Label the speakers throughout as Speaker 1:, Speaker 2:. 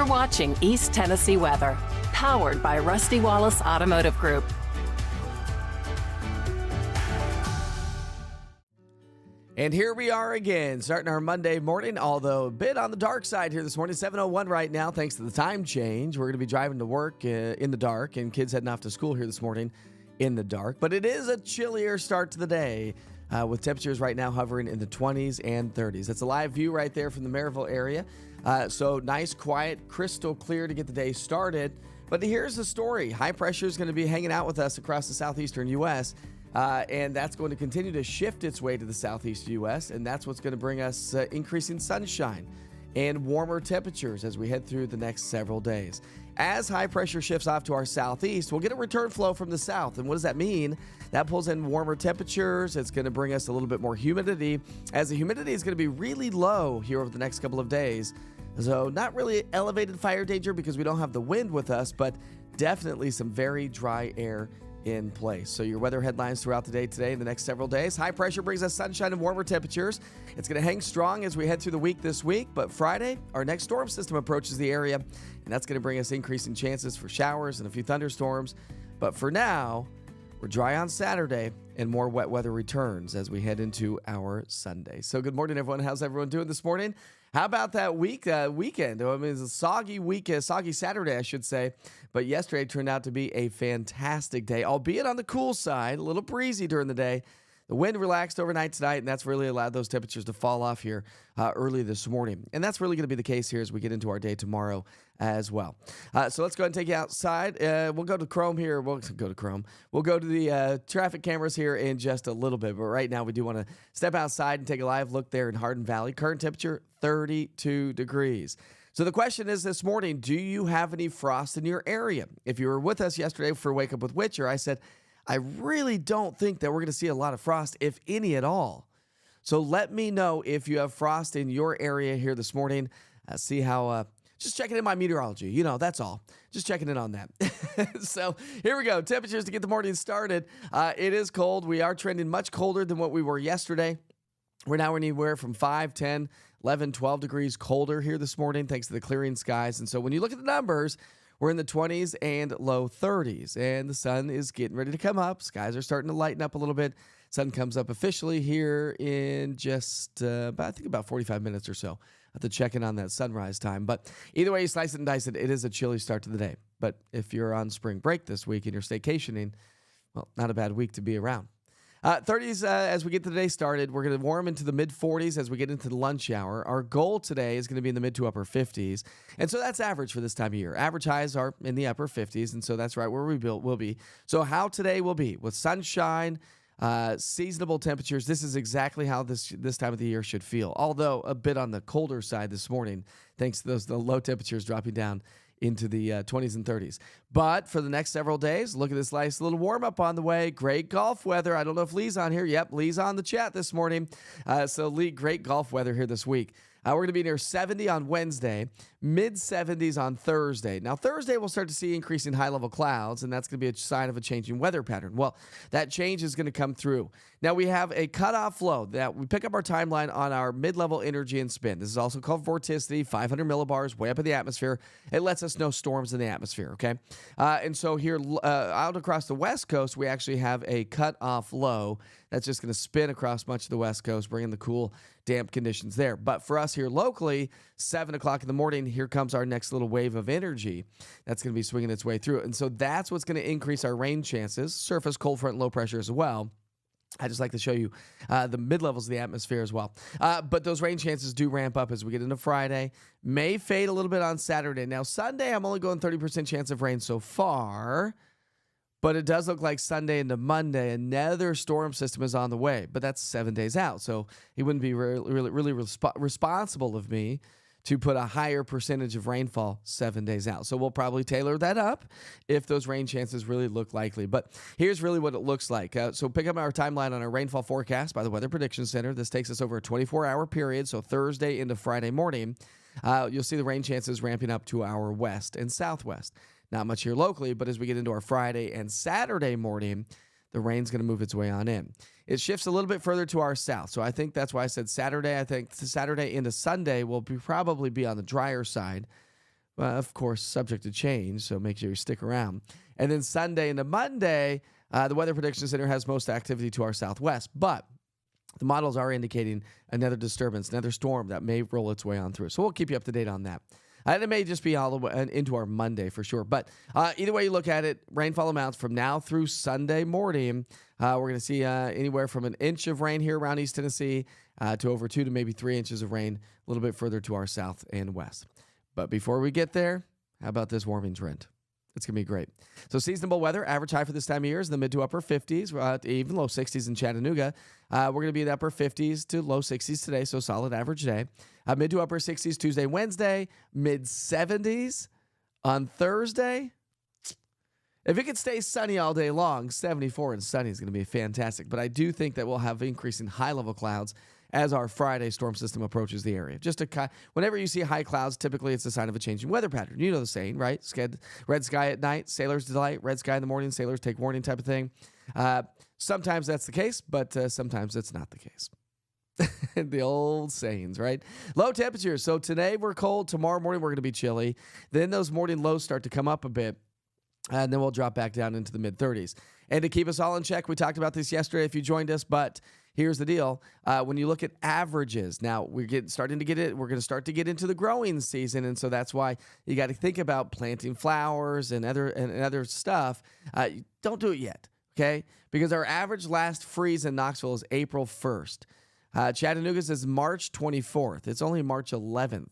Speaker 1: watching East Tennessee Weather, powered by Rusty Wallace Automotive Group.
Speaker 2: And here we are again, starting our Monday morning, although a bit on the dark side here this morning. 7:01 right now, thanks to the time change. We're going to be driving to work in the dark, and kids heading off to school here this morning in the dark. But it is a chillier start to the day, with temperatures right now hovering in the 20s and 30s. That's a live view right there from the Maryville area. So nice, quiet, crystal clear to get the day started. But here's the story. High pressure is going to be hanging out with us across the southeastern U.S., and that's going to continue to shift its way to the southeast U.S., and that's what's going to bring us increasing sunshine and warmer temperatures as we head through the next several days. As high pressure shifts off to our southeast, we'll get a return flow from the south. And what does that mean? That pulls in warmer temperatures. It's going to bring us a little bit more humidity, as the humidity is going to be really low here over the next couple of days. So not really elevated fire danger because we don't have the wind with us, but definitely some very dry air in place. So your weather headlines throughout the day today and the next several days. High pressure brings us sunshine and warmer temperatures. It's going to hang strong as we head through the week this week, but Friday, our next storm system approaches the area, and that's going to bring us increasing chances for showers and a few thunderstorms. But for now, we're dry on Saturday, and more wet weather returns as we head into our Sunday. So good morning, everyone. How's everyone doing this morning? How about that weekend? I mean, it's a soggy weekend, soggy Saturday, I should say. But yesterday turned out to be a fantastic day, albeit on the cool side, a little breezy during the day. The wind relaxed overnight tonight, and that's really allowed those temperatures to fall off here early this morning. And that's really going to be the case here as we get into our day tomorrow as well. So let's go ahead and take you outside. We'll go to Chrome here. We'll go to the traffic cameras here in just a little bit. But right now, we do want to step outside and take a live look there in Hardin Valley. Current temperature, 32 degrees. So the question is this morning, do you have any frost in your area? If you were with us yesterday for Wake Up with Witcher, I said, I really don't think that we're going to see a lot of frost, if any at all. So let me know if you have frost in your area here this morning. See how, just checking in my meteorology. You know, that's all. Just checking in on that. So here we go. Temperatures to get the morning started. It is cold. We are trending much colder than what we were yesterday. We're now anywhere from 5, 10, 11, 12 degrees colder here this morning thanks to the clearing skies. And so when you look at the numbers, we're in the 20s and low 30s, and the sun is getting ready to come up. Skies are starting to lighten up a little bit. Sun comes up officially here in just about 45 minutes or so. I have to check in on that sunrise time. But either way you slice it and dice it, it is a chilly start to the day. But if you're on spring break this week and you're staycationing, well, not a bad week to be around. 30s as we get the day started. We're going to warm into the mid-40s as we get into the lunch hour. Our goal today is going to be in the mid to upper 50s. And so that's average for this time of year. Average highs are in the upper 50s, and so that's right where we'll be. So how today will be with sunshine, seasonable temperatures. This is exactly how this time of the year should feel, although a bit on the colder side this morning, thanks to the low temperatures dropping down into the 20s and 30s. But for the next several days, look at this nice little warm-up on the way. Great golf weather. I don't know if Lee's on here. Yep, Lee's on the chat this morning. So Lee, great golf weather here this week. We're going to be near 70 on Wednesday, mid-70s on Thursday. Now, Thursday, we'll start to see increasing high-level clouds, and that's going to be a sign of a changing weather pattern. Well, that change is going to come through. Now, we have a cutoff flow that we pick up our timeline on our mid-level energy and spin. This is also called vorticity, 500 millibars, way up in the atmosphere. It lets us know storms in the atmosphere, okay? And so here out across the West Coast, we actually have a cutoff low that's just going to spin across much of the West Coast, bringing the cool, damp conditions there. But for us here locally, 7 o'clock in the morning, here comes our next little wave of energy that's going to be swinging its way through. And so that's what's going to increase our rain chances, surface, cold front, low pressure as well. I just like to show you the mid-levels of the atmosphere as well. But those rain chances do ramp up as we get into Friday. May fade a little bit on Saturday. Now, Sunday, I'm only going 30% chance of rain so far. But it does look like Sunday into Monday, another storm system is on the way. But that's 7 days out. So it wouldn't be really responsible of me to put a higher percentage of rainfall 7 days out. So we'll probably tailor that up if those rain chances really look likely. But here's really what it looks like. So pick up our timeline on our rainfall forecast by the Weather Prediction Center. This takes us over a 24-hour period, so Thursday into Friday morning. You'll see the rain chances ramping up to our west and southwest. Not much here locally, but as we get into our Friday and Saturday morning, the rain's going to move its way on in. It shifts a little bit further to our south. So I think that's why I said Saturday. I think Saturday into Sunday will probably be on the drier side. Of course, subject to change, so make sure you stick around. And then Sunday into Monday, the Weather Prediction Center has most activity to our southwest, but the models are indicating another disturbance, another storm that may roll its way on through. So we'll keep you up to date on that. And it may just be all the way into our Monday for sure. But either way you look at it, rainfall amounts from now through Sunday morning, we're going to see anywhere from an inch of rain here around East Tennessee to over 2 to maybe 3 inches of rain a little bit further to our south and west. But before we get there, how about this warming trend? It's going to be great. So seasonable weather, average high for this time of year is in the mid to upper 50s, even low 60s in Chattanooga. We're going to be in the upper 50s to low 60s today, so solid average day. Mid to upper 60s Tuesday, Wednesday, mid 70s on Thursday. If it could stay sunny all day long, 74 and sunny is going to be fantastic. But I do think that we'll have increasing high-level clouds as our Friday storm system approaches the area. Whenever you see high clouds, typically it's a sign of a changing weather pattern. You know the saying, right? Red sky at night, sailors delight. Red sky in the morning, sailors take warning type of thing. Sometimes that's the case, but sometimes it's not the case. The old sayings, right? Low temperatures. So today we're cold. Tomorrow morning we're going to be chilly. Then those morning lows start to come up a bit. And then we'll drop back down into the mid-30s. And to keep us all in check, we talked about this yesterday if you joined us, but here's the deal. When you look at averages, now we're going to start to get into the growing season, and so that's why you got to think about planting flowers and other stuff. Don't do it yet, okay? Because our average last freeze in Knoxville is April 1st. Chattanooga's is March 24th. It's only March 11th.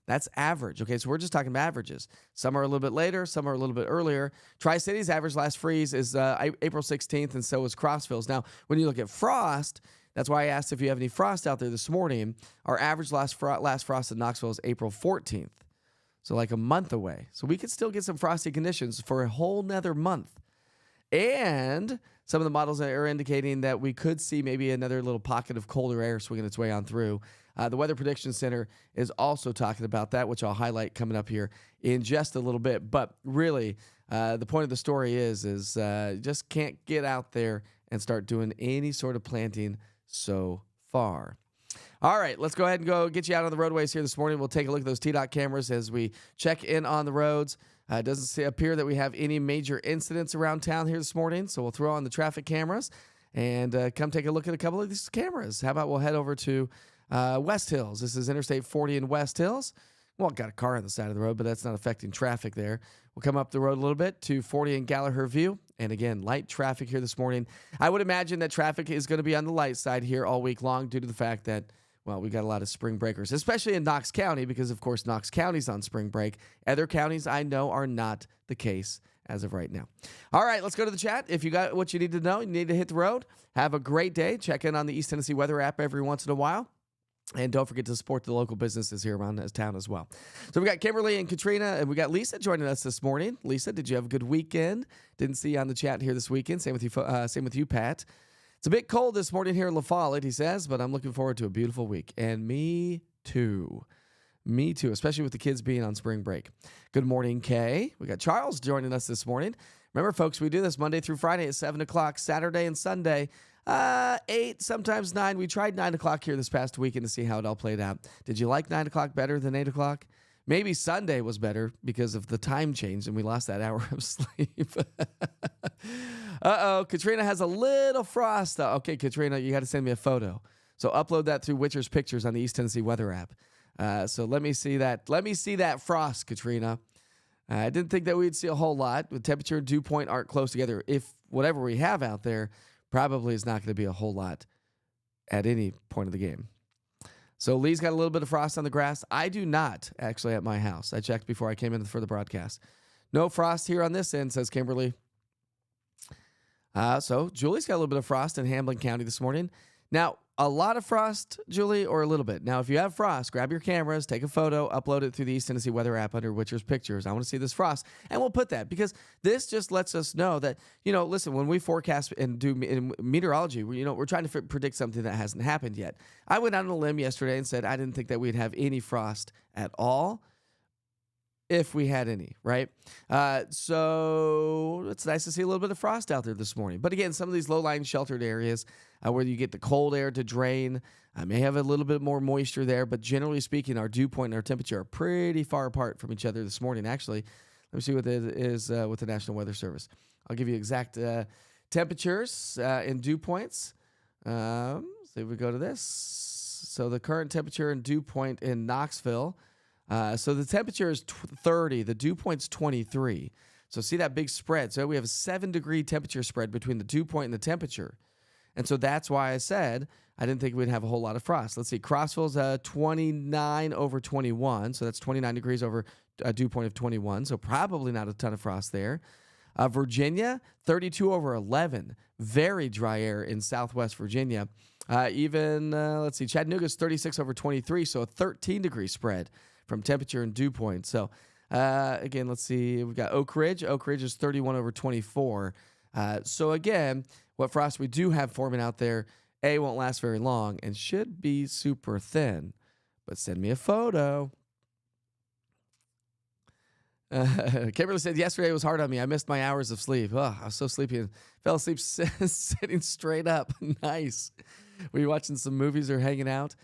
Speaker 2: That's average. Okay, so we're just talking about averages. Some are a little bit later, some are a little bit earlier. Tri-Cities average last freeze is April 16th, and so is Crossville's. Now, when you look at frost, that's why I asked if you have any frost out there this morning. Our average last frost in Knoxville is April 14th, so like a month away. So we could still get some frosty conditions for a whole nother month. And some of the models are indicating that we could see maybe another little pocket of colder air swinging its way on through. The Weather Prediction Center is also talking about that, which I'll highlight coming up here in just a little bit. But really, the point of the story is just can't get out there and start doing any sort of planting so far. All right, let's go ahead and go get you out on the roadways here this morning. We'll take a look at those TDOT cameras as we check in on the roads. It doesn't appear that we have any major incidents around town here this morning, so we'll throw on the traffic cameras and come take a look at a couple of these cameras. How about we'll head over to West Hills. This is Interstate 40 in West Hills. Well, got a car on the side of the road, but that's not affecting traffic there. We'll come up the road a little bit to 40 in Gallagher View. And again, light traffic here this morning. I would imagine that traffic is going to be on the light side here all week long due to the fact that, well, we got a lot of spring breakers, especially in Knox County because, of course, Knox County's on spring break. Other counties I know are not the case as of right now. All right, let's go to the chat. If you got what you need to know, you need to hit the road. Have a great day. Check in on the East Tennessee Weather app every once in a while. And don't forget to support the local businesses here around this town as well. So we got Kimberly and Katrina, and we got Lisa joining us this morning. Lisa, did you have a good weekend? Didn't see you on the chat here this weekend. Same with you, Pat. It's a bit cold this morning here in La Follette, he says, but I'm looking forward to a beautiful week. And me too. Me too, especially with the kids being on spring break. Good morning, Kay. We got Charles joining us this morning. Remember, folks, we do this Monday through Friday at 7 o'clock, Saturday and Sunday. 8, sometimes 9. We tried 9 o'clock here this past weekend to see how it all played out. Did you like 9 o'clock better than 8 o'clock? Maybe Sunday was better because of the time change and we lost that hour of sleep. Uh-oh, Katrina has a little frost. Okay, Katrina, you got to send me a photo. So upload that through Witcher's Pictures on the East Tennessee Weather app. So let me see that. Let me see that frost, Katrina. I didn't think that we'd see a whole lot. The temperature and dew point aren't close together. If whatever we have out there probably is not going to be a whole lot at any point of the game. So Lee's got a little bit of frost on the grass. I do not, actually, at my house. I checked before I came in for the broadcast. No frost here on this end, says Kimberly. So Julie's got a little bit of frost in Hamlin County this morning. Now, a lot of frost, Julie, or a little bit? Now, if you have frost, grab your cameras, take a photo, upload it through the East Tennessee Weather app under Witcher's Pictures. I want to see this frost. And we'll put that because this just lets us know that, listen, when we forecast and do in meteorology, we're trying to predict something that hasn't happened yet. I went out on a limb yesterday and said I didn't think that we'd have any frost at all. if we had any, right? So it's nice to see a little bit of frost out there this morning. But again, some of these low-lying sheltered areas where you get the cold air to drain, I may have a little bit more moisture there, but generally speaking, our dew point and our temperature are pretty far apart from each other this morning. Actually, let me see what it is with the National Weather Service. I'll give you exact temperatures and dew points. So if we go to this. So the current temperature and dew point in Knoxville. So the temperature is 30. The dew point's 23. So see that big spread. So we have a 7-degree temperature spread between the dew point and the temperature. And so that's why I said I didn't think we'd have a whole lot of frost. Let's see. Crossville's 29 over 21. So that's 29 degrees over a dew point of 21. So probably not a ton of frost there. Virginia, 32 over 11. Very dry air in Southwest Virginia. Let's see. Chattanooga's 36 over 23. So a 13-degree spread from temperature and dew point. So again, let's see. We've got Oak Ridge. Oak Ridge is 31 over 24. So again, what frost we do have forming out there, won't last very long and should be super thin. But send me a photo. Kimberly said, yesterday was hard on me. I missed my hours of sleep. Oh, I was so sleepy and fell asleep sitting straight up. Nice. Were you watching some movies or hanging out?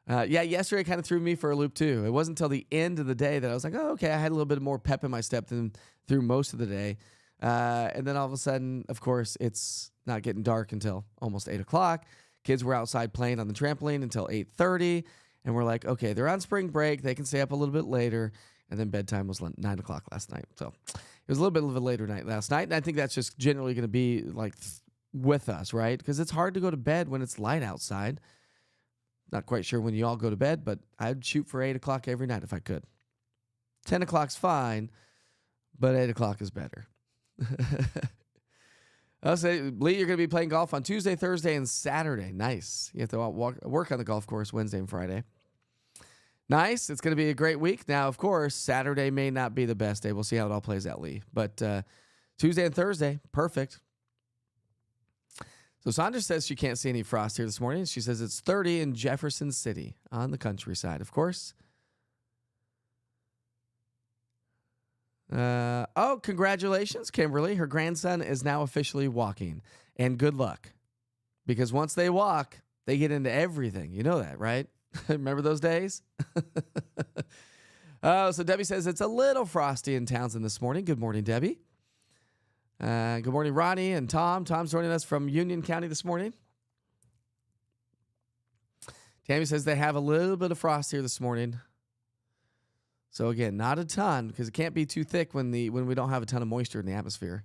Speaker 2: Yeah, yesterday kind of threw me for a loop too. It wasn't until the end of the day that I was like, oh, okay, I had a little bit more pep in my step than through most of the day. And then all of a sudden, of course, it's not getting dark until almost 8 o'clock. Kids were outside playing on the trampoline until 8:30. And we're like, okay, they're on spring break. They can stay up a little bit later. And then bedtime was 9 o'clock last night. So it was a little bit of a later night last night. And I think that's just generally going to be like with us, right? Because it's hard to go to bed when it's light outside. Not quite sure when you all go to bed, but I'd shoot for 8 o'clock every night if I could. 10 o'clock's fine, but 8 o'clock is better. I'll say, Lee, you're going to be playing golf on Tuesday, Thursday, and Saturday. Nice. You have to work on the golf course Wednesday and Friday. Nice. It's going to be a great week. Now, of course, Saturday may not be the best day. We'll see how it all plays out, Lee. But Tuesday and Thursday, perfect. So Sandra says she can't see any frost here this morning. She says it's 30 in Jefferson City on the countryside, of course. Congratulations, Kimberly. Her grandson is now officially walking. And good luck. Because once they walk, they get into everything. You know that, right? Remember those days? So Debbie says it's a little frosty in Townsend this morning. Good morning, Debbie. Good morning, Ronnie and Tom. Tom's joining us from Union County this morning. Tammy says they have a little bit of frost here this morning. So again, not a ton because it can't be too thick when we don't have a ton of moisture in the atmosphere.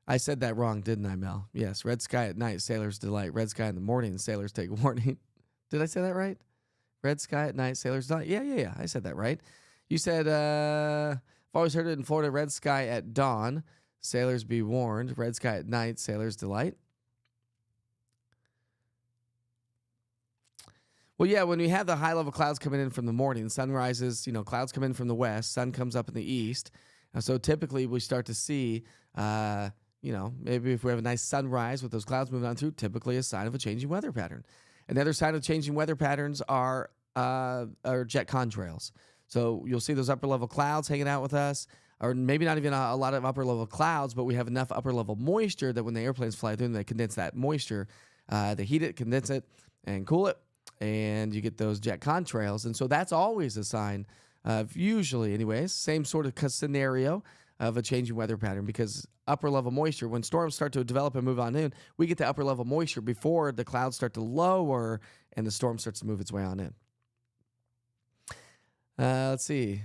Speaker 2: I said that wrong, didn't I, Mel? Yes, red sky at night, sailors delight. Red sky in the morning, sailors take warning. Did I say that right? Red sky at night, sailors delight. Yeah. I said that right. You said, I've always heard it in Florida, red sky at dawn, sailors be warned. Red sky at night, sailors delight. Well, yeah, when we have the high-level clouds coming in from the morning, sun rises, clouds come in from the west, sun comes up in the east. And so typically we start to see, maybe if we have a nice sunrise with those clouds moving on through, typically a sign of a changing weather pattern. Another sign of changing weather patterns are jet contrails. So you'll see those upper-level clouds hanging out with us, or maybe not even a lot of upper-level clouds, but we have enough upper-level moisture that when the airplanes fly through and they condense that moisture, they heat it, condense it, and cool it, and you get those jet contrails. And so that's always a sign of, usually anyways, same sort of scenario of a changing weather pattern, because upper-level moisture, when storms start to develop and move on in, we get the upper-level moisture before the clouds start to lower and the storm starts to move its way on in. Let's see.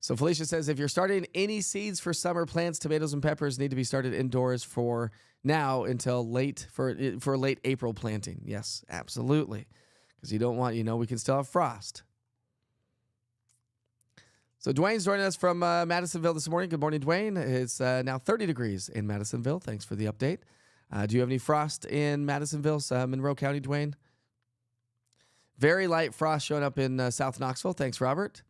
Speaker 2: So Felicia says, if you're starting any seeds for summer plants, tomatoes and peppers need to be started indoors for now until late for late April planting. Yes, absolutely. Because you don't want, we can still have frost. So Dwayne's joining us from Madisonville this morning. Good morning, Dwayne. It's now 30 degrees in Madisonville. Thanks for the update. Do you have any frost in Madisonville, Monroe County, Dwayne? Very light frost showing up in South Knoxville. Thanks, Robert.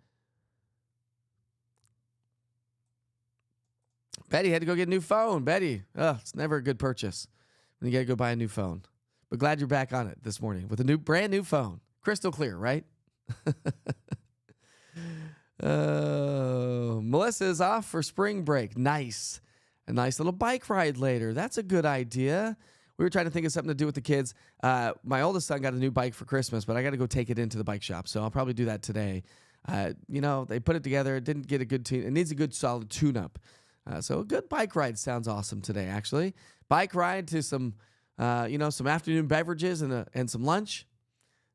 Speaker 2: Betty had to go get a new phone. Betty, it's never a good purchase when you got to go buy a new phone. But glad you're back on it this morning with a brand new phone. Crystal clear, right? Melissa is off for spring break. Nice. A nice little bike ride later. That's a good idea. We were trying to think of something to do with the kids. My oldest son got a new bike for Christmas, but I got to go take it into the bike shop. So I'll probably do that today. They put it together. It didn't get a good tune. It needs a good solid tune-up. So a good bike ride sounds awesome today, actually. Bike ride to some afternoon beverages and some lunch.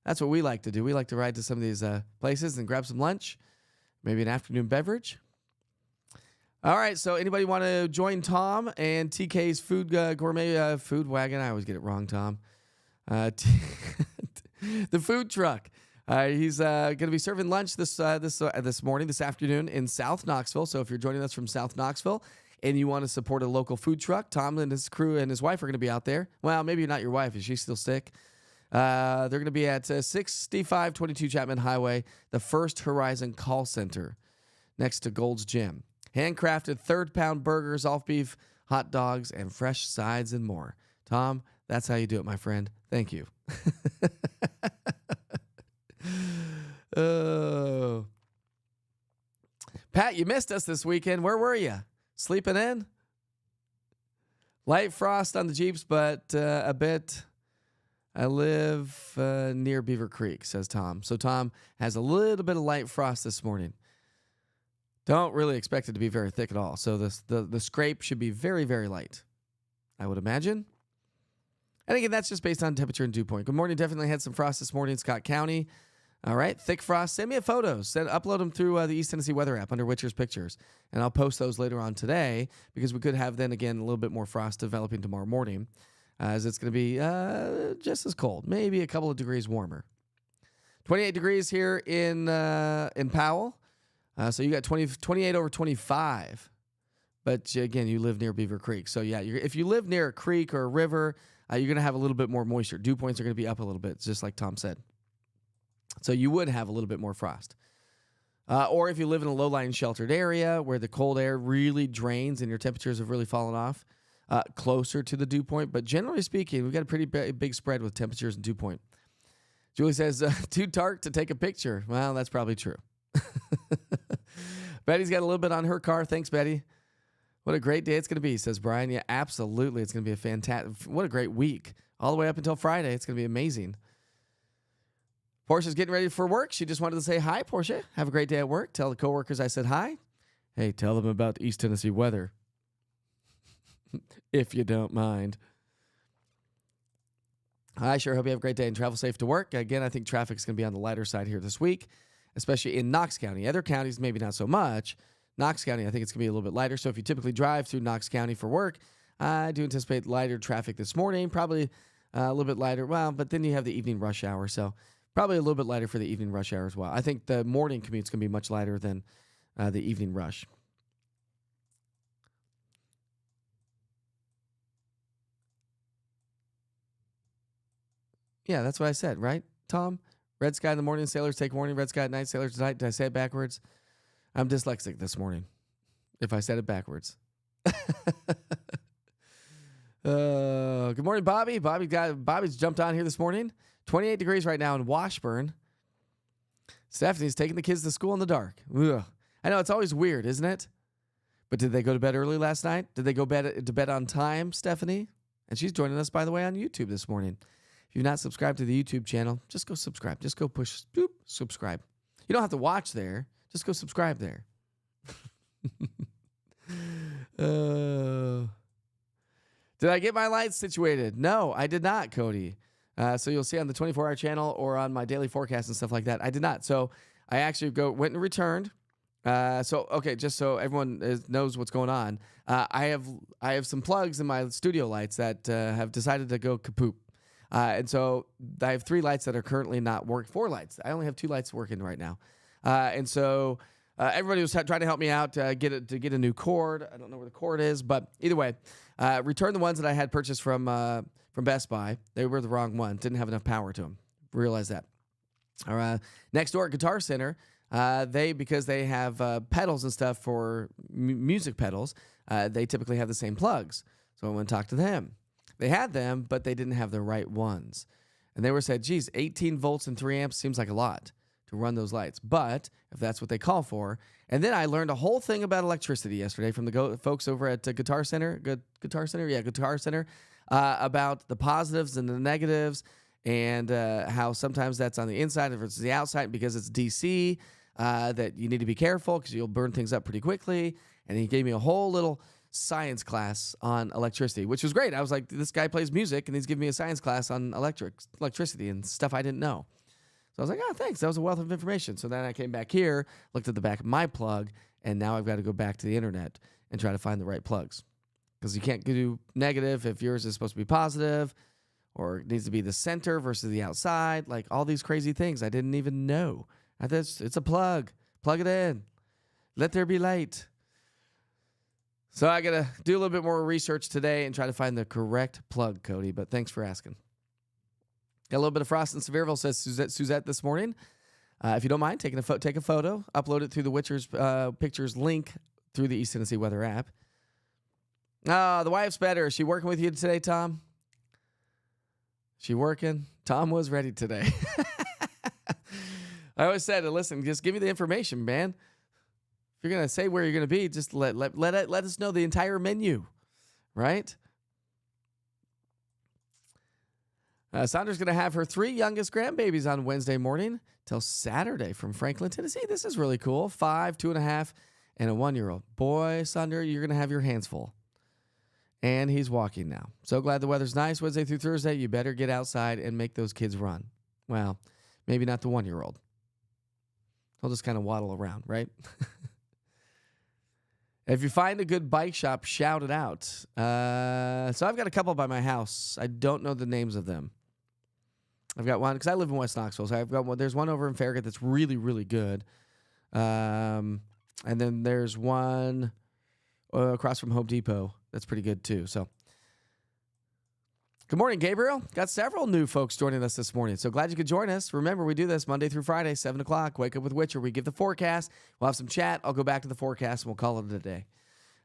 Speaker 2: That's what we like to do. We like to ride to some of these places and grab some lunch, maybe an afternoon beverage. All right, so anybody want to join Tom and TK's food gourmet food wagon? I always get it wrong, Tom. The food truck. He's going to be serving lunch this afternoon in South Knoxville. So if you're joining us from South Knoxville and you want to support a local food truck, Tom and his crew and his wife are going to be out there. Well, maybe not your wife. Is she still sick? They're going to be at 6522 Chapman Highway, the First Horizon Call Center, next to Gold's Gym. Handcrafted third-pound burgers, off-beef hot dogs, and fresh sides and more. Tom, that's how you do it, my friend. Thank you. Oh. Pat, you missed us this weekend. Where were you? Sleeping in? Light frost on the Jeeps, but a bit. I live near Beaver Creek, says Tom. So Tom has a little bit of light frost this morning. Don't really expect it to be very thick at all. So the scrape should be very, very light, I would imagine. And again, that's just based on temperature and dew point. Good morning. Definitely had some frost this morning in Scott County. All right, thick frost. Send me a photo. Upload them through the East Tennessee Weather app under Witcher's Pictures. And I'll post those later on today because we could have then again a little bit more frost developing tomorrow morning as it's going to be just as cold, maybe a couple of degrees warmer. 28 degrees here in Powell. So you got 28 over 25. But again, you live near Beaver Creek. So yeah, if you live near a creek or a river, you're going to have a little bit more moisture. Dew points are going to be up a little bit, just like Tom said. So you would have a little bit more frost. Or if you live in a low-lying sheltered area where the cold air really drains and your temperatures have really fallen off, closer to the dew point. But generally speaking, we've got a pretty big spread with temperatures and dew point. Julie says, too dark to take a picture. Well, that's probably true. Betty's got a little bit on her car. Thanks, Betty. What a great day it's going to be, says Brian. Yeah, absolutely. It's going to be a fantastic, what a great week. All the way up until Friday. It's going to be amazing. Portia's getting ready for work. She just wanted to say hi, Portia. Have a great day at work. Tell the coworkers I said hi. Hey, tell them about East Tennessee weather. If you don't mind. I sure hope you have a great day and travel safe to work. Again, I think traffic's going to be on the lighter side here this week, especially in Knox County. Other counties, maybe not so much. Knox County, I think it's going to be a little bit lighter. So if you typically drive through Knox County for work, I do anticipate lighter traffic this morning. Probably a little bit lighter. Well, but then you have the evening rush hour. So probably a little bit lighter for the evening rush hour as well. I think the morning commute's going to be much lighter than the evening rush. Yeah, that's what I said, right, Tom? Red sky in the morning, sailors take warning. Red sky at night, sailors tonight. Did I say it backwards? I'm dyslexic this morning, if I said it backwards. Good morning, Bobby. Bobby's jumped on here this morning. 28 degrees right now in Washburn. Stephanie's taking the kids to school in the dark. Ugh. I know, it's always weird, isn't it? But did they go to bed early last night? Did they go to bed on time, Stephanie? And she's joining us, by the way, on YouTube this morning. If you've not subscribed to the YouTube channel, just go subscribe. Just go push subscribe. You don't have to watch there. Just go subscribe there. Did I get my lights situated? No, I did not, Cody. So you'll see on the 24-hour channel or on my daily forecast and stuff like that. I did not. So I actually went and returned. Just so everyone knows what's going on, I have some plugs in my studio lights that have decided to go kaput. And so I have 3 lights that are currently not working. 4 lights. I only have 2 lights working right now. And so everybody was trying to help me out to get a new cord. I don't know where the cord is, but either way, return the ones that I had purchased from Best Buy. They were the wrong ones. Didn't have enough power to them. Realize that. All right. Next door at Guitar Center, because they have pedals and stuff for music pedals, they typically have the same plugs. So I went and talked to them. They had them, but they didn't have the right ones. And they were said, geez, 18 volts and 3 amps seems like a lot to run those lights. But if that's what they call for. And then I learned a whole thing about electricity yesterday from the folks over at Guitar Center. Guitar Center? Yeah, Guitar Center. About the positives and the negatives and how sometimes that's on the inside versus the outside because it's DC, that you need to be careful because you'll burn things up pretty quickly. And he gave me a whole little science class on electricity, which was great. I was like, this guy plays music and he's giving me a science class on electricity and stuff I didn't know. So I was like, oh, thanks. That was a wealth of information. So then I came back here, looked at the back of my plug, and now I've got to go back to the internet and try to find the right plugs. Because you can't do negative if yours is supposed to be positive, or it needs to be the center versus the outside. Like all these crazy things I didn't even know. It's a plug. Plug it in. Let there be light. So I got to do a little bit more research today and try to find the correct plug, Cody. But thanks for asking. Got a little bit of frost in Sevierville, says Suzette this morning. If you don't mind, take a photo, upload it through the Witcher's Pictures link through the East Tennessee Weather app. The wife's better. Is she working with you today, Tom? She working? Tom was ready today. I always said, listen, just give me the information, man. If you're going to say where you're going to be, just let us know the entire menu, right? Sandra's going to have her 3 youngest grandbabies on Wednesday morning till Saturday from Franklin, Tennessee. This is really cool. 5, 2.5, and a 1-year-old. Boy, Sandra, you're going to have your hands full. And he's walking now. So glad the weather's nice Wednesday through Thursday. You better get outside and make those kids run. Well, maybe not the 1-year-old. He'll just kind of waddle around, right? If you find a good bike shop, shout it out. So I've got a couple by my house. I don't know the names of them. I've got one because I live in West Knoxville. So I've got one. There's one over in Farragut that's really, really good. And then there's one across from Home Depot that's pretty good too. So good morning, Gabriel. Got several new folks joining us this morning. So glad you could join us. Remember, we do this Monday through Friday, 7 o'clock. Wake up with Witcher. We give the forecast. We'll have some chat. I'll go back to the forecast and we'll call it a day.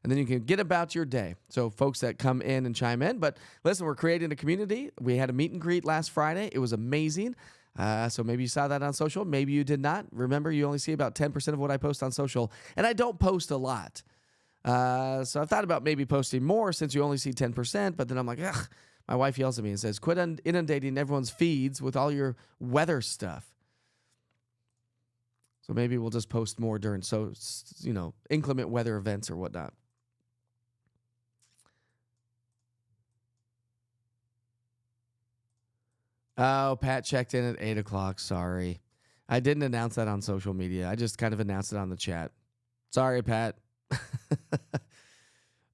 Speaker 2: And then you can get about your day. So folks that come in and chime in. But listen, we're creating a community. We had a meet and greet last Friday. It was amazing. So maybe you saw that on social. Maybe you did not. Remember, you only see about 10% of what I post on social. And I don't post a lot. So I've thought about maybe posting more since you only see 10%. But then I'm like, ugh. My wife yells at me and says, quit inundating everyone's feeds with all your weather stuff. So maybe we'll just post more during, inclement weather events or whatnot. Oh, Pat checked in at 8 o'clock. Sorry. I didn't announce that on social media. I just kind of announced it on the chat. Sorry, Pat.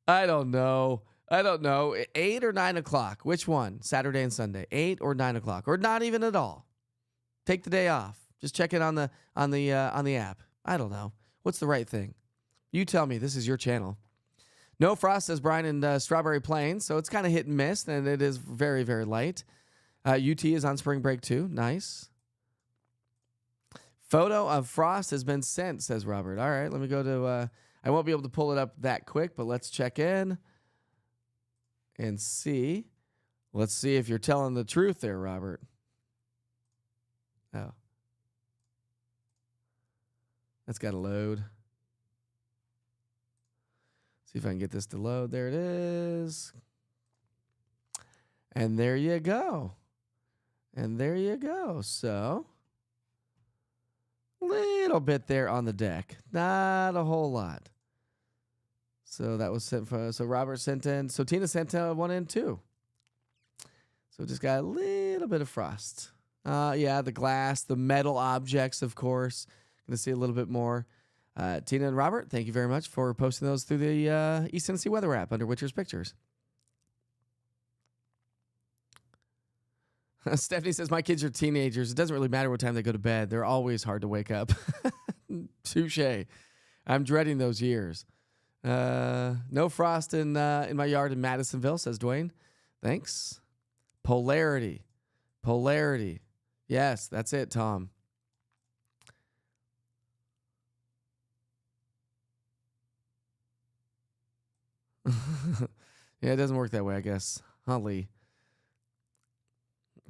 Speaker 2: I don't know. 8 or 9 o'clock. Which one? Saturday and Sunday. 8 or 9 o'clock, or not even at all. Take the day off. Just check it on the app. I don't know. What's the right thing? You tell me. This is your channel. No frost, says Brian in Strawberry Plains. So it's kind of hit and miss, and it is very, very light. UT is on spring break too. Nice. Photo of frost has been sent, says Robert. All right, let me go to. I won't be able to pull it up that quick, but let's check in. And see. Let's see if you're telling the truth there, Robert. Oh. That's got to load. See if I can get this to load. There it is. And there you go. So, little bit there on the deck. Not a whole lot. So that was sent for, so Robert sent in, so Tina sent one in too. So just got a little bit of frost. Yeah, the glass, the metal objects, of course. Going to see a little bit more. Tina and Robert, thank you very much for posting those through the East Tennessee Weather app under Witcher's Pictures. Stephanie says, my kids are teenagers. It doesn't really matter what time they go to bed. They're always hard to wake up. Touche. I'm dreading those years. No frost in my yard in Madisonville, says Dwayne. Thanks. Polarity. Yes, that's it, Tom. Yeah, it doesn't work that way, I guess. Lee.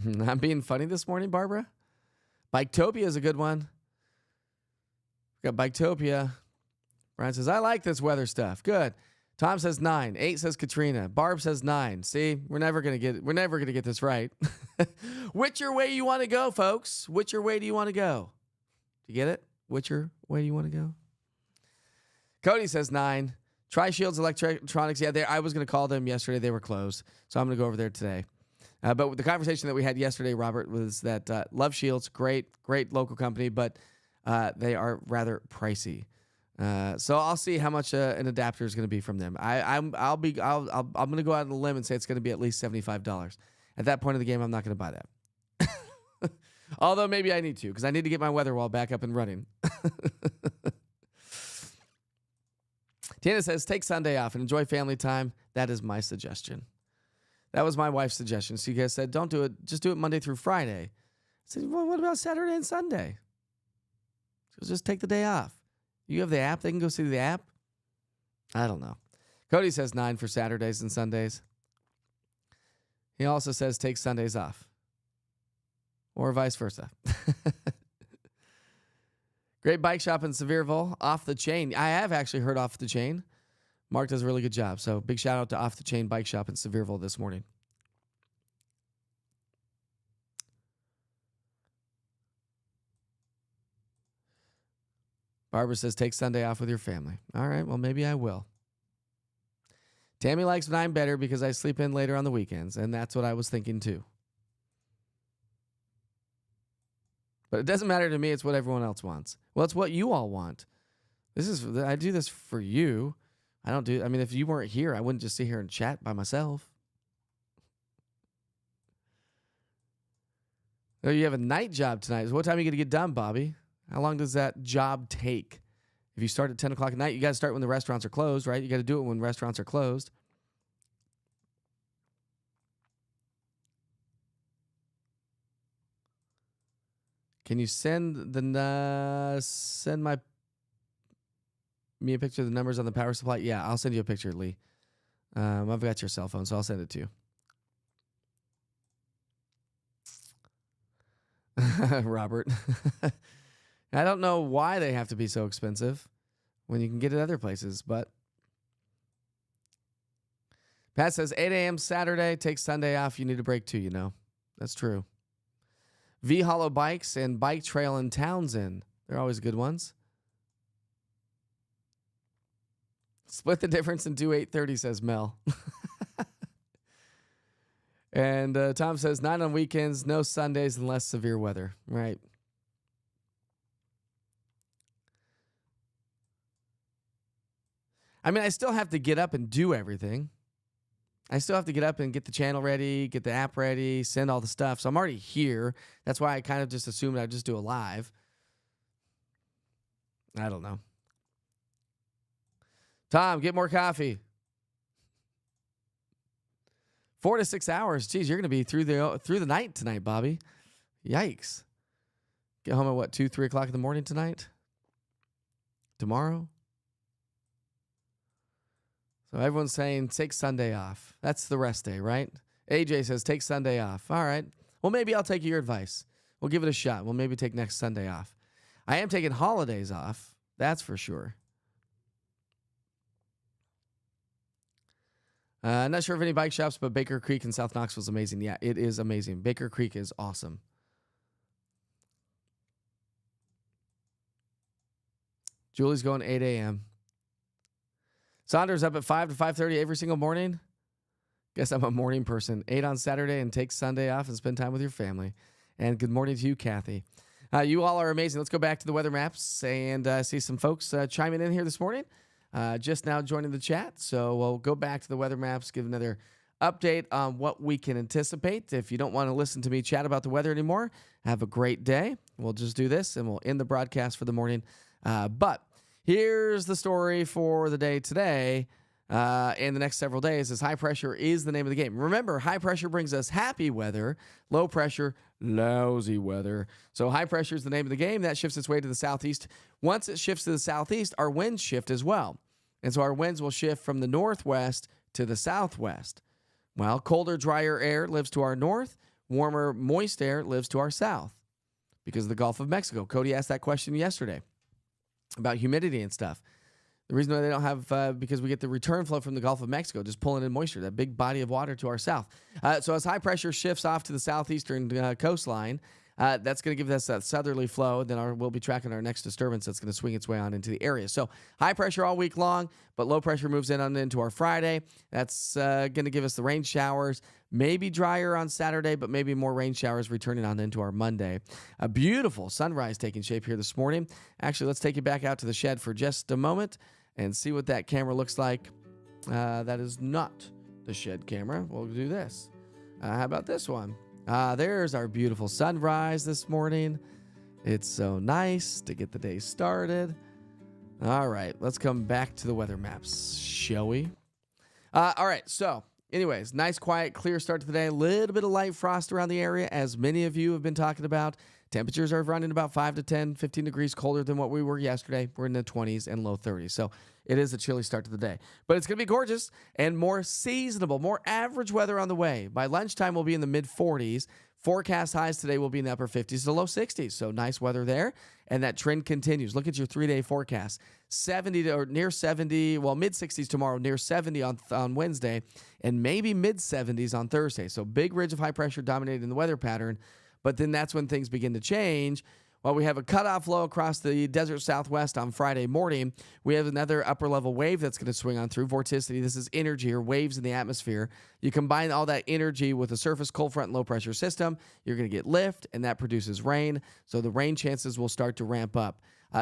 Speaker 2: I'm being funny this morning, Barbara. Biketopia is a good one. We got Biketopia. Brian says, I like this weather stuff. Good. Tom says 9. 8 says Katrina. Barb says 9. See, we're never gonna get this right. Whicher way you want to go, folks? Whicher way do you want to go? Do you get it? Whicher way do you want to go? Cody says 9. Tri-Shields Electronics. Yeah, I was gonna call them yesterday. They were closed, so I'm gonna go over there today. But the conversation that we had yesterday, Robert, was that Love Shields, great local company, but they are rather pricey. So I'll see how much an adapter is going to be from them. I'm going to go out on a limb and say it's going to be at least $75. At that point of the game, I'm not going to buy that. Although maybe I need to, because I need to get my weather wall back up and running. Tina says, take Sunday off and enjoy family time. That is my suggestion. That was my wife's suggestion. So you guys said, don't do it. Just do it Monday through Friday. I said, well, what about Saturday and Sunday? So just take the day off. You have the app. They can go see the app. I don't know. Cody says 9 for Saturdays and Sundays. He also says take Sundays off. Or vice versa. Great bike shop in Sevierville. Off the Chain. I have actually heard Off the Chain. Mark does a really good job. So big shout out to Off the Chain Bike Shop in Sevierville this morning. Barbara says, take Sunday off with your family. All right, well, maybe I will. Tammy likes 9 better because I sleep in later on the weekends, and that's what I was thinking too. But it doesn't matter to me. It's what everyone else wants. Well, it's what you all want. I do this for you. If you weren't here, I wouldn't just sit here and chat by myself. Oh, you have a night job tonight. So what time are you going to get done, Bobby? How long does that job take? If you start at 10 o'clock at night, you got to start when the restaurants are closed, right? You got to do it when restaurants are closed. Can you send me a picture of the numbers on the power supply? Yeah, I'll send you a picture, Lee. I've got your cell phone, so I'll send it to you. Robert. I don't know why they have to be so expensive when you can get it other places, but Pat says 8 a.m. Saturday, take Sunday off. You need a break too, That's true. V Hollow Bikes and Bike Trail in Townsend. They're always good ones. Split the difference and do 8:30, says Mel. And Tom says 9 on weekends, no Sundays unless severe weather. Right. I still have to get up and do everything. I still have to get up and get the channel ready, get the app ready, send all the stuff. So I'm already here. That's why I kind of just assumed I'd just do a live. I don't know. Tom, get more coffee. 4 to 6 hours. Geez, you're going to be through the night tonight, Bobby. Yikes. Get home at 2, 3 o'clock in the morning tonight? Tomorrow? So everyone's saying take Sunday off. That's the rest day, right? AJ says take Sunday off. All right. Well, maybe I'll take your advice. We'll give it a shot. We'll maybe take next Sunday off. I am taking holidays off. That's for sure. I'm not sure of any bike shops, but Baker Creek in South Knoxville is amazing. Yeah, it is amazing. Baker Creek is awesome. Julie's going 8 a.m. Saunders up at 5 to 5:30 every single morning. Guess I'm a morning person. 8 on Saturday and take Sunday off and spend time with your family. And good morning to you, Kathy. You all are amazing. Let's go back to the weather maps and see some folks chiming in here this morning. Just now joining the chat. So we'll go back to the weather maps, give another update on what we can anticipate. If you don't want to listen to me chat about the weather anymore, have a great day. We'll just do this and we'll end the broadcast for the morning. But here's the story for the day today. In the next several days, is high pressure is the name of the game. Remember, high pressure brings us happy weather, low pressure, lousy weather. So high pressure is the name of the game. That shifts its way to the southeast. Once it shifts to the southeast, our winds shift as well. And so our winds will shift from the northwest to the southwest. Well, colder, drier air lives to our north. Warmer, moist air lives to our south because of the Gulf of Mexico. Cody asked that question yesterday about humidity and stuff. The reason why they don't have, because we get the return flow from the Gulf of Mexico, just pulling in moisture, that big body of water to our south. So as high pressure shifts off to the southeastern coastline, that's going to give us that southerly flow. Then we'll be tracking our next disturbance that's going to swing its way on into the area. So high pressure all week long, but low pressure moves in on into our Friday. That's going to give us the rain showers. Maybe drier on Saturday, but maybe more rain showers returning on into our Monday. A beautiful sunrise taking shape here this morning. Actually, let's take you back out to the shed for just a moment and see what that camera looks like. That is not the shed camera. We'll do this. How about this one? There's our beautiful sunrise this morning. It's so nice to get the day started. All right, let's come back to the weather maps, shall we? All right, so anyways, nice, quiet, clear start to the day. A little bit of light frost around the area, as many of you have been talking about. Temperatures are running about 5 to 10, 15 degrees colder than what we were yesterday. We're in the 20s and low 30s. So it is a chilly start to the day. But it's going to be gorgeous and more seasonable, more average weather on the way. By lunchtime, we'll be in the mid-40s. Forecast highs today will be in the upper 50s to low 60s. So nice weather there. And that trend continues. Look at your 3-day forecast. 70 or near 70, well, mid-60s tomorrow, near 70 on Wednesday, and maybe mid-70s on Thursday. So big ridge of high pressure dominating the weather pattern. But then that's when things begin to change. While we have a cutoff low across the desert southwest on Friday morning, we have another upper level wave that's going to swing on through. Vorticity, this is energy or waves in the atmosphere. You combine all that energy with a surface cold front and low pressure system, you're going to get lift, and that produces rain. So the rain chances will start to ramp up.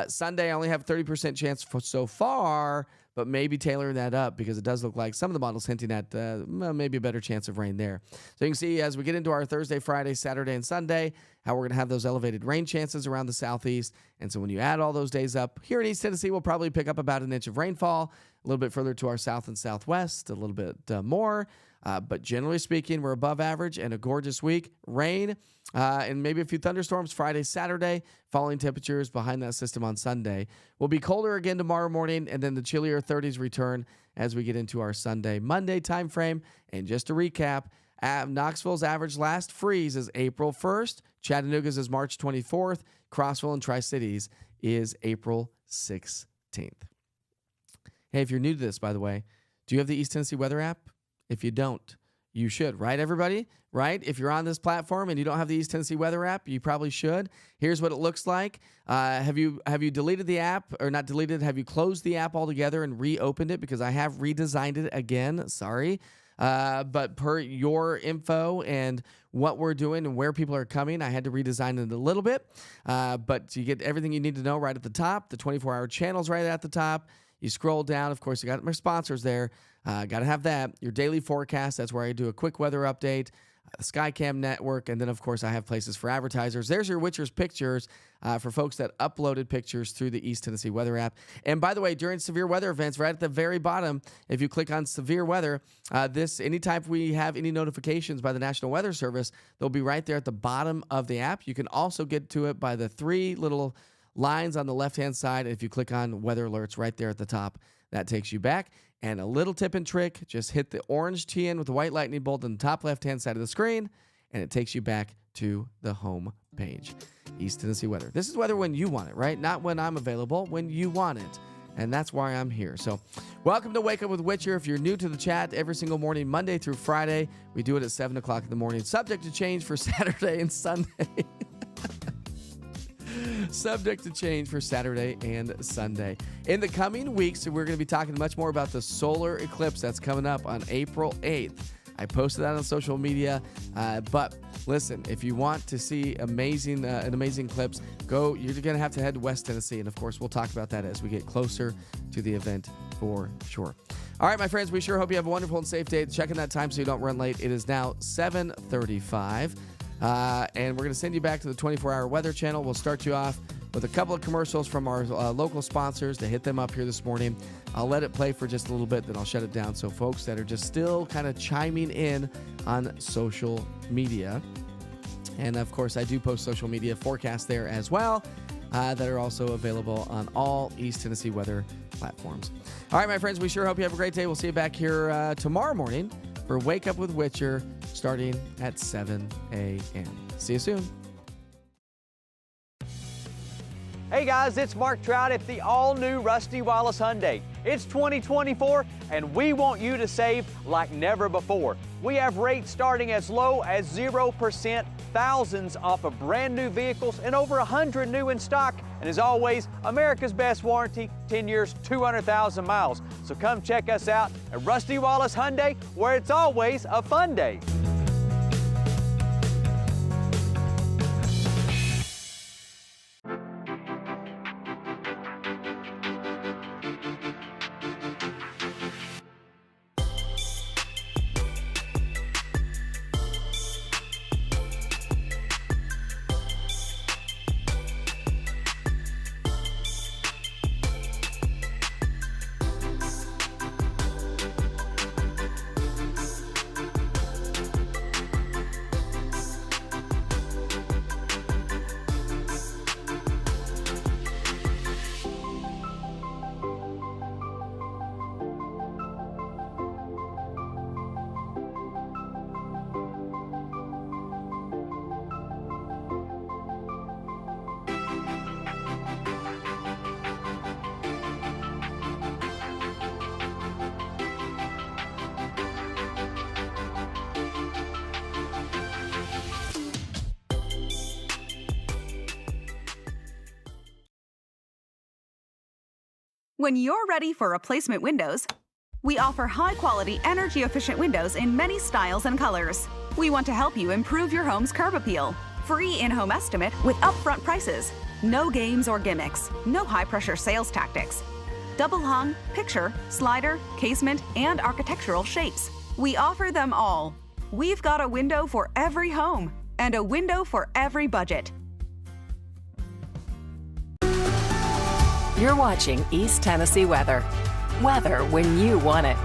Speaker 2: Sunday, I only have 30% chance so far, but maybe tailoring that up because it does look like some of the models hinting at maybe a better chance of rain there. So you can see as we get into our Thursday, Friday, Saturday, and Sunday, how we're going to have those elevated rain chances around the southeast. And so when you add all those days up, here in East Tennessee, we'll probably pick up about an inch of rainfall, a little bit further to our south and southwest, a little bit more. But generally speaking, we're above average and a gorgeous week. Rain and maybe a few thunderstorms Friday, Saturday, falling temperatures behind that system on Sunday. We'll be colder again tomorrow morning, and then the chillier 30s return as we get into our Sunday, Monday time frame. And just to recap, Knoxville's average last freeze is April 1st. Chattanooga's is March 24th. Crossville and Tri-Cities is April 16th. Hey, if you're new to this, by the way, do you have the East Tennessee Weather app? If you don't, you should, right, everybody? Right? If you're on this platform and you don't have the East Tennessee Weather app, you probably should. Here's what it looks like. Have you deleted the app or not deleted? Have you closed the app altogether and reopened it? Because I have redesigned it again. Sorry. But per your info and what we're doing and where people are coming, I had to redesign it a little bit. But you get everything you need to know right at the top. The 24-hour channel's right at the top. You scroll down. Of course, you got my sponsors there. Got to have that. Your daily forecast, that's where I do a quick weather update, the Skycam network, and then, of course, I have places for advertisers. There's your Witcher's pictures for folks that uploaded pictures through the East Tennessee Weather app. And by the way, during severe weather events, right at the very bottom, if you click on severe weather, anytime we have any notifications by the National Weather Service, they'll be right there at the bottom of the app. You can also get to it by the 3 little lines on the left-hand side. If you click on weather alerts right there at the top, that takes you back. And a little tip and trick, just hit the orange TN with the white lightning bolt on the top left-hand side of the screen, and it takes you back to the home page. East Tennessee weather. This is weather when you want it, right? Not when I'm available, when you want it. And that's why I'm here. So welcome to Wake Up with Witcher. If you're new to the chat, every single morning, Monday through Friday, we do it at 7 o'clock in the morning. Subject to change for Saturday and Sunday. Subject to change for Saturday and Sunday. In the coming weeks, we're going to be talking much more about the solar eclipse that's coming up on April 8th. I posted that on social media. But listen, if you want to see an amazing eclipse, you're going to have to head to West Tennessee. And of course, we'll talk about that as we get closer to the event for sure. All right, my friends, we sure hope you have a wonderful and safe day. Checking that time so you don't run late. It is now 7:35. And we're going to send you back to the 24-hour weather channel. We'll start you off with a couple of commercials from our local sponsors to hit them up here this morning. I'll let it play for just a little bit, then I'll shut it down. So folks that are just still kind of chiming in on social media. And of course, I do post social media forecasts there as well. that are also available on all East Tennessee weather platforms. All right, my friends, we sure hope you have a great day. We'll see you back here tomorrow morning for Wake Up with Witcher starting at 7 a.m. See you soon.
Speaker 3: Hey guys, it's Mark Trout at the all-new Rusty Wallace Hyundai. It's 2024 and we want you to save like never before. We have rates starting as low as 0%, thousands off of brand new vehicles and over 100 new in stock. And as always, America's best warranty, 10 years, 200,000 miles. So come check us out at Rusty Wallace Hyundai, where it's always a fun day.
Speaker 4: When you're ready for replacement windows, we offer high-quality, energy-efficient windows in many styles and colors. We want to help you improve your home's curb appeal. Free in-home estimate with upfront prices. No games or gimmicks. No high-pressure sales tactics. Double hung, picture, slider, casement, and architectural shapes. We offer them all. We've got a window for every home and a window for every budget.
Speaker 1: You're watching East Tennessee weather. Weather when you want it.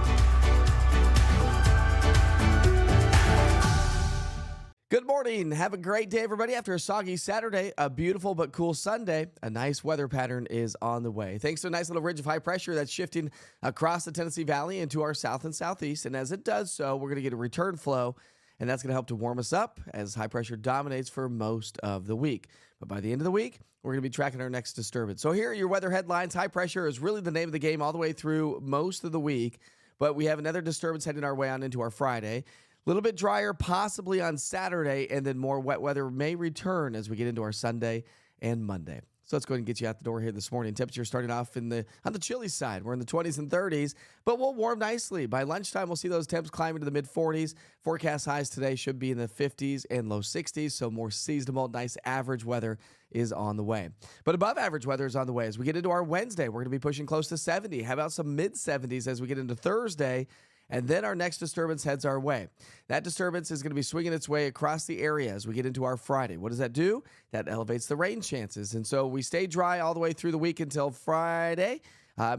Speaker 2: Good morning. Have a great day, everybody. After a soggy Saturday, a beautiful but cool Sunday, a nice weather pattern is on the way. Thanks to a nice little ridge of high pressure that's shifting across the Tennessee Valley into our south and southeast. And as it does so, we're going to get a return flow, and that's going to help to warm us up as high pressure dominates for most of the week. But by the end of the week, we're going to be tracking our next disturbance. So here are your weather headlines. High pressure is really the name of the game all the way through most of the week. But we have another disturbance heading our way on into our Friday. A little bit drier possibly on Saturday, and then more wet weather may return as we get into our Sunday and Monday. So let's go ahead and get you out the door here this morning. Temperature starting off on the chilly side. We're in the 20s and 30s, but we'll warm nicely. By lunchtime, we'll see those temps climb into the mid-40s. Forecast highs today should be in the 50s and low 60s, so more seasonable, nice average weather is on the way. But above average weather is on the way. As we get into our Wednesday, we're going to be pushing close to 70. How about some mid-70s as we get into Thursday? And then our next disturbance heads our way. That disturbance is going to be swinging its way across the area as we get into our Friday. What does that do? That elevates the rain chances. And so we stay dry all the way through the week until Friday,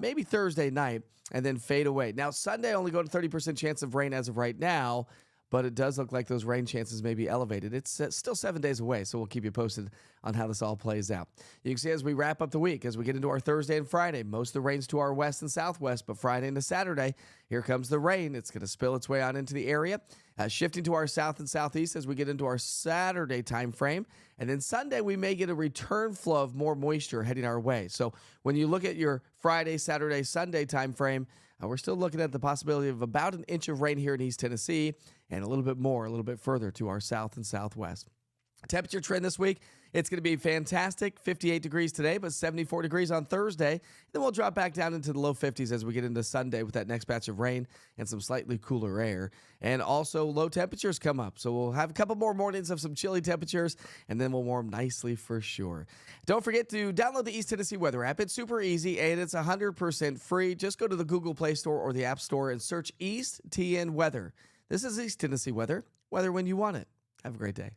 Speaker 2: maybe Thursday night, and then fade away. Now, Sunday only go to 30% chance of rain as of right now, but it does look like those rain chances may be elevated. It's still 7 days away, so we'll keep you posted on how this all plays out. You can see as we wrap up the week, as we get into our Thursday and Friday, most of the rain's to our west and southwest, but Friday into Saturday, here comes the rain. It's going to spill its way on into the area, shifting to our south and southeast as we get into our Saturday time frame. And then Sunday, we may get a return flow of more moisture heading our way. So when you look at your Friday, Saturday, Sunday time frame, we're still looking at the possibility of about an inch of rain here in East Tennessee and a little bit more, a little bit further to our south and southwest. Temperature trend this week, it's going to be fantastic. 58 degrees today, but 74 degrees on Thursday. Then we'll drop back down into the low 50s as we get into Sunday with that next batch of rain and some slightly cooler air. And also low temperatures come up. So we'll have a couple more mornings of some chilly temperatures, and then we'll warm nicely for sure. Don't forget to download the East Tennessee Weather app. It's super easy, and it's 100% free. Just go to the Google Play Store or the App Store and search East TN Weather. This is East Tennessee Weather, weather when you want it. Have a great day.